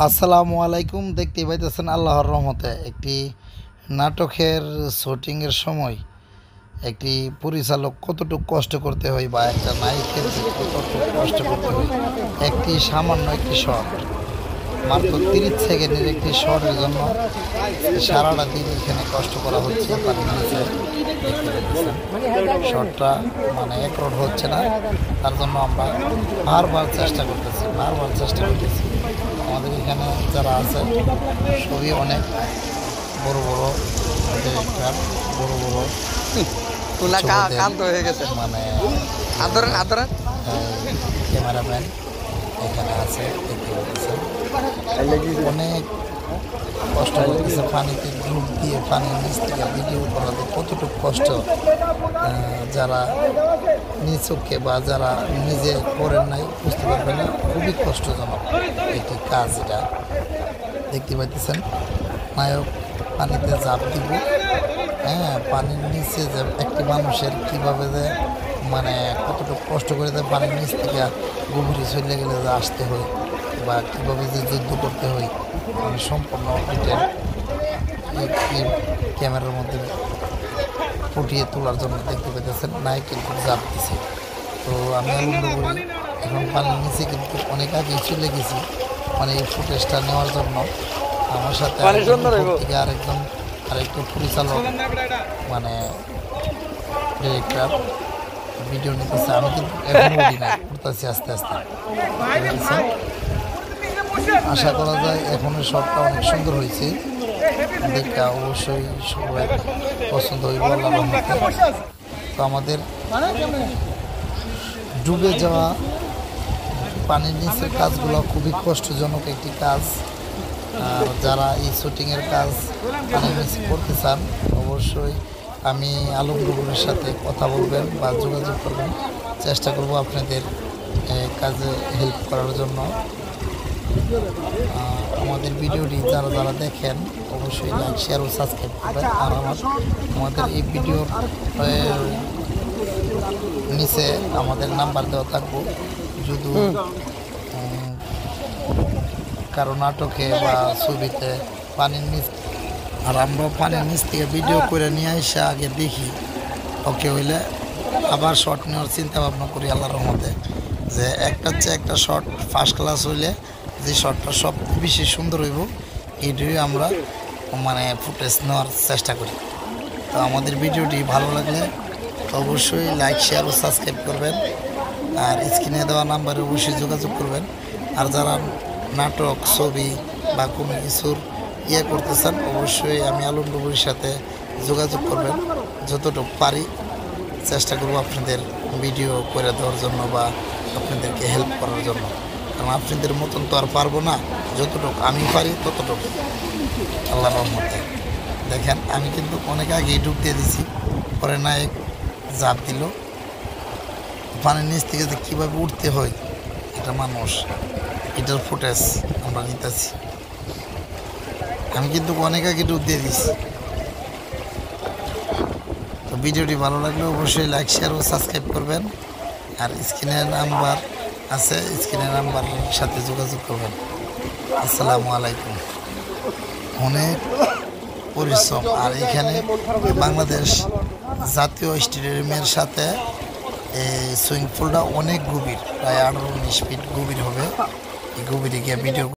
আসসালামু আলাইকুম। দেখতেই পাইতেছেন আল্লাহর রহমতে একটি নাটকের শুটিংয়ের সময় একটি পরিচালক কতটুকু কষ্ট করতে হয় বা একটা নায়িকের যে কতটুকু কষ্ট করতে হয় একটি সামান্য একটি শট, মাত্র 30 সেকেন্ডের একটি শটের জন্য সারাটা দিন এখানে কষ্ট করা হচ্ছে। শটটা মানে একরোড হচ্ছে না, তার জন্য আমরা বারবার চেষ্টা করতেছি। আমাদের এখানে যারা আছে সবই অনেক বড় বড় ডিরেক্টর, বড় বড় মানে ক্যামেরাম্যান এখানে আছে। দেখতে পাচ্ছেন অনেক কষ্ট করতেছে, পানিতে ডুব দিয়ে পানির নিচ থেকে ভিডিও করাতে কতটুকু কষ্ট যারা নিচকে বা যারা নিজে করেন নাই বুঝতে পারবেন না। খুবই কষ্টজনক একটি কাজ। এটা দেখতে পাইতেছেন নায়ক পানিতে ঝাঁপ দিব, পানির নিচে যে একটি মানুষের কীভাবে যে মানে কতটুকু কষ্ট করে যে পানির নিচ থেকে গভীরে চলে গেলে যে আসতে হয় বা কীভাবে যে যুদ্ধ করতে হয় মানে সম্পূর্ণ এটা ক্যামেরার মধ্যে ফুটিয়ে তোলার জন্য দেখতে পেতেছেন নায়ক কিন্তু ঝাঁপ দিছে। তো আমি আনন্দ করি এখন পানির নিচে কিন্তু অনেক আগেই চলে গেছি মানে এই ফুটেজটা নেওয়ার জন্য। আমার সাথে থেকে আরেকটু পরিচালক মানে ডিরেক্টর ভিডিও নিতেছে। আমি কিন্তু এখন উঠি নাই, উঠতেছি আস্তে আস্তে। আশা করা যায় এখনের শটটা অনেক সুন্দর হয়েছে, দেখে অবশ্যই সবাই পছন্দ হইব আল্লাহর রহমতে। তো আমাদের ডুবে যাওয়া পানির নিচের কাজগুলো খুবই কষ্টজনক একটি কাজ। আর যারা এই শুটিংয়ের কাজ পানির নিচে করতে চান অবশ্যই আমি আলম রুবুলের সাথে কথা বলবেন বা যোগাযোগ করবেন, চেষ্টা করব আপনাদের কাজে হেল্প করার জন্য। আমাদের ভিডিওটি যারা যারা দেখেন অবশ্যই লাইক, শেয়ার ও সাবস্ক্রাইব করবেন। আর আমাদের এই ভিডিওর নিচে আমাদের নাম্বার দেওয়া থাকবো, যদি কারো নাটকে বা ছবিতে পানির নিচ আর আমরা পানির নিচ থেকে ভিডিও করে নিয়ে এসে আগে দেখি ওকে হইলে আবার শট নেওয়ার চিন্তা ভাবনা করি আল্লাহর রহমতে, যে একটার চেয়ে একটা শট ফার্স্ট ক্লাস হইলে যে শটটা সব বেশি সুন্দর হইব এইটাই আমরা মানে ফুটেজ নেওয়ার চেষ্টা করি। তো আমাদের ভিডিওটি ভালো লাগলে অবশ্যই লাইক, শেয়ার ও সাবস্ক্রাইব করবেন। আর স্ক্রিনে দেওয়া নাম্বারে অবশ্যই যোগাযোগ করবেন। আর যারা নাটক, ছবি বা কোনো কিছুর করতে চান অবশ্যই আমি আলম রুবুলের সাথে যোগাযোগ করবেন। যতটুকু পারি চেষ্টা করব আপনাদের ভিডিও করে দেওয়ার জন্য বা আপনাদেরকে হেল্প করার জন্য, কারণ আপনাদের মতন তো আর পারবো না, যতটুকু আমি পারি ততটুকু আল্লাহর রহমতে। দেখেন আমি কিন্তু অনেক আগেই ডুব দিয়ে দিছি, পরে নায়ক ঝাঁপ দিল। পানির নিচ থেকে যে কীভাবে উঠতে হয় এটা মানুষ, এটার ফুটেজ আমরা নিতেছি। আমি কিন্তু অনেক আগে ডুব দিয়ে দিছি। তো ভিডিওটি ভালো লাগলে অবশ্যই লাইক, শেয়ার ও সাবস্ক্রাইব করবেন। আর স্ক্রিনের নাম্বার আছে, স্ক্রিনের নাম্বারের সাথে যোগাযোগ করবেন। আসসালামু আলাইকুম। অনেক পরিশ্রম। আর এখানে বাংলাদেশ জাতীয় স্টেডিয়ামের সাথে এই সুইমিং পুলটা অনেক গভীর, প্রায় 18-19 ফিট গভীর হবে। এই গভীরে গিয়ে ভিডিও